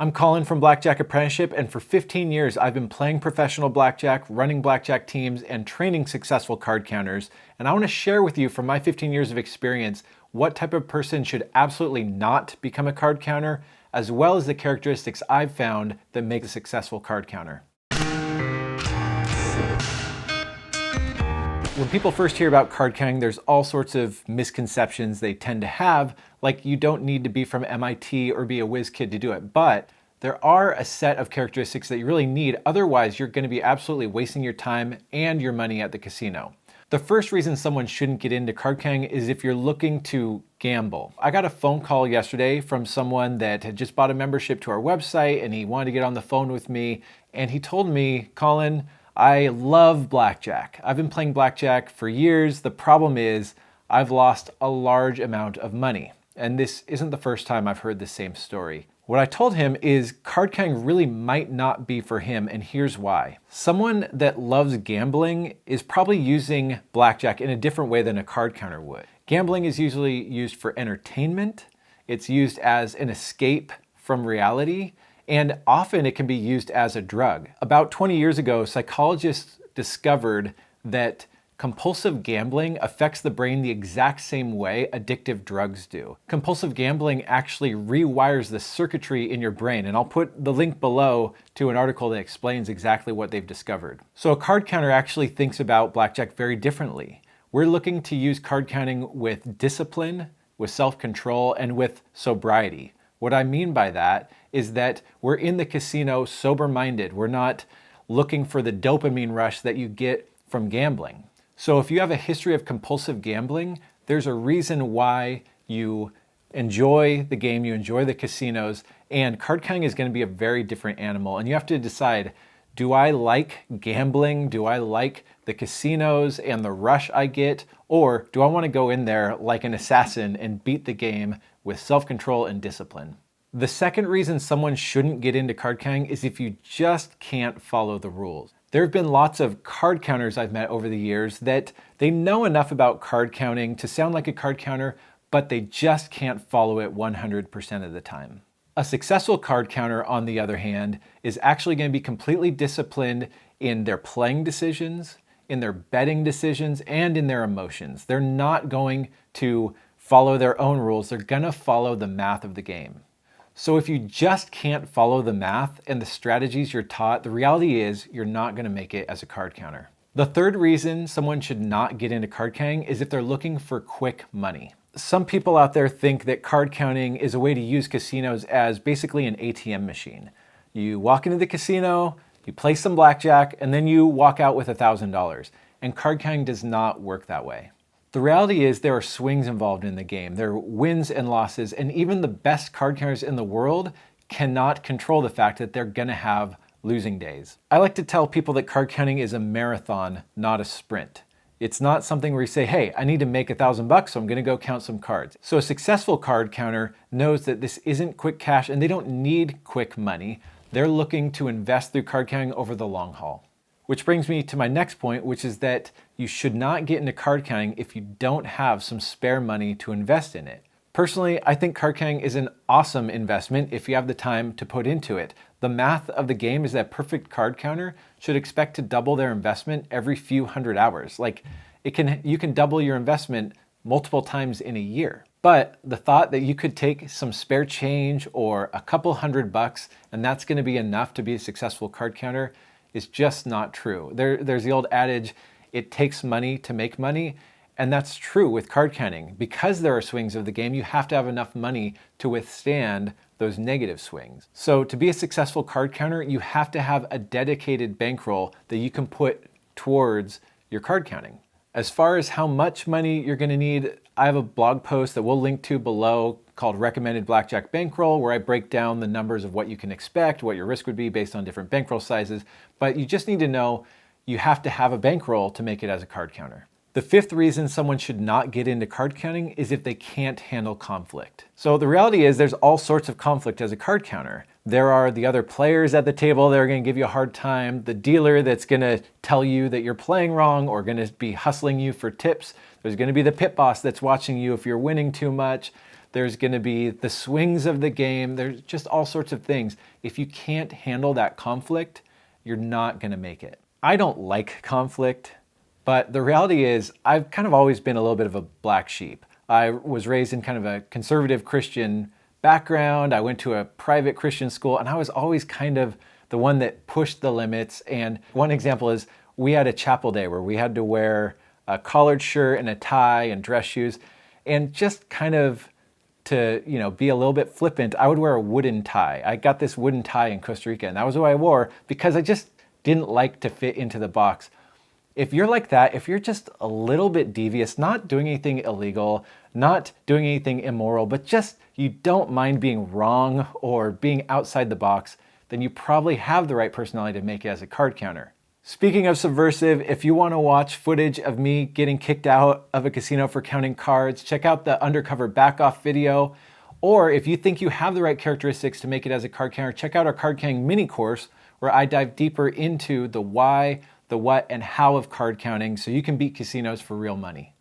I'm Colin from Blackjack Apprenticeship, and for 15 years I've been playing professional blackjack, running blackjack teams, and training successful card counters. And I want to share with you from my 15 years of experience what type of person should absolutely not become a card counter, as well as the characteristics I've found that make a successful card counter. When people first hear about card counting, there's all sorts of misconceptions they tend to have, like you don't need to be from MIT or be a whiz kid to do it. But there are a set of characteristics that you really need, otherwise you're going to be absolutely wasting your time and your money at the casino. The first reason someone shouldn't get into card counting is if you're looking to gamble. I got a phone call yesterday from someone that had just bought a membership to our website and he wanted to get on the phone with me, and he told me, Colin, I love blackjack. I've been playing blackjack for years. The problem is I've lost a large amount of money. And this isn't the first time I've heard the same story. What I told him is card counting really might not be for him, and here's why. Someone that loves gambling is probably using blackjack in a different way than a card counter would. Gambling is usually used for entertainment. It's used as an escape from reality, and often it can be used as a drug. About 20 years ago, psychologists discovered that compulsive gambling affects the brain the exact same way addictive drugs do. Compulsive gambling actually rewires the circuitry in your brain, and I'll put the link below to an article that explains exactly what they've discovered. So a card counter actually thinks about blackjack very differently. We're looking to use card counting with discipline, with self-control, and with sobriety. What I mean by that is that we're in the casino sober-minded. We're not looking for the dopamine rush that you get from gambling. So if you have a history of compulsive gambling, there's a reason why you enjoy the game, you enjoy the casinos, and card counting is going to be a very different animal. And you have to decide, do I like gambling? Do I like the casinos and the rush I get? Or do I want to go in there like an assassin and beat the game with self-control and discipline? The second reason someone shouldn't get into card counting is if you just can't follow the rules. There have been lots of card counters I've met over the years that they know enough about card counting to sound like a card counter, but they just can't follow it 100% of the time. A successful card counter, on the other hand, is actually going to be completely disciplined in their playing decisions, in their betting decisions, and in their emotions. They're not going to follow their own rules. They're going to follow the math of the game. So if you just can't follow the math and the strategies you're taught, the reality is you're not going to make it as a card counter. The third reason someone should not get into card counting is if they're looking for quick money. Some people out there think that card counting is a way to use casinos as basically an ATM machine. You walk into the casino, you play some blackjack, and then you walk out with $1,000. And card counting does not work that way. The reality is there are swings involved in the game. There are wins and losses, and even the best card counters in the world cannot control the fact that they're gonna have losing days. I like to tell people that card counting is a marathon, not a sprint. It's not something where you say, hey, I need to make $1,000, so I'm gonna go count some cards. So a successful card counter knows that this isn't quick cash and they don't need quick money. They're looking to invest through card counting over the long haul. Which brings me to my next point, which is that you should not get into card counting if you don't have some spare money to invest in it. Personally, I think card counting is an awesome investment if you have the time to put into it. The math of the game is that perfect card counter should expect to double their investment every few hundred hours. Like you can double your investment multiple times in a year. But the thought that you could take some spare change or a couple $100 and that's going to be enough to be a successful card counter is just not true. There's the old adage, it takes money to make money, and that's true with card counting. Because there are swings of the game, you have to have enough money to withstand those negative swings. So to be a successful card counter, you have to have a dedicated bankroll that you can put towards your card counting. As far as how much money you're gonna need, I have a blog post that we'll link to below called Recommended Blackjack Bankroll, where I break down the numbers of what you can expect, what your risk would be based on different bankroll sizes. But you just need to know you have to have a bankroll to make it as a card counter. The fifth reason someone should not get into card counting is if they can't handle conflict. So the reality is there's all sorts of conflict as a card counter. There are the other players at the table that are going to give you a hard time, the dealer that's going to tell you that you're playing wrong or going to be hustling you for tips. There's going to be the pit boss that's watching you if you're winning too much. There's going to be the swings of the game. There's just all sorts of things. If you can't handle that conflict, you're not going to make it. I don't like conflict, but the reality is I've kind of always been a little bit of a black sheep. I was raised in kind of a conservative Christian background. I went to a private Christian school, and I was always kind of the one that pushed the limits. And one example is we had a chapel day where we had to wear a collared shirt and a tie and dress shoes. And just kind of to, be a little bit flippant, I would wear a wooden tie. I got this wooden tie in Costa Rica, and that was what I wore because I just didn't like to fit into the box. If you're like that, if you're just a little bit devious, not doing anything illegal, not doing anything immoral, but just you don't mind being wrong or being outside the box, then you probably have the right personality to make it as a card counter. Speaking of subversive, if you want to watch footage of me getting kicked out of a casino for counting cards, check out the undercover back-off video. Or if you think you have the right characteristics to make it as a card counter, check out our card counting mini course where I dive deeper into the why, the what, and how of card counting so you can beat casinos for real money.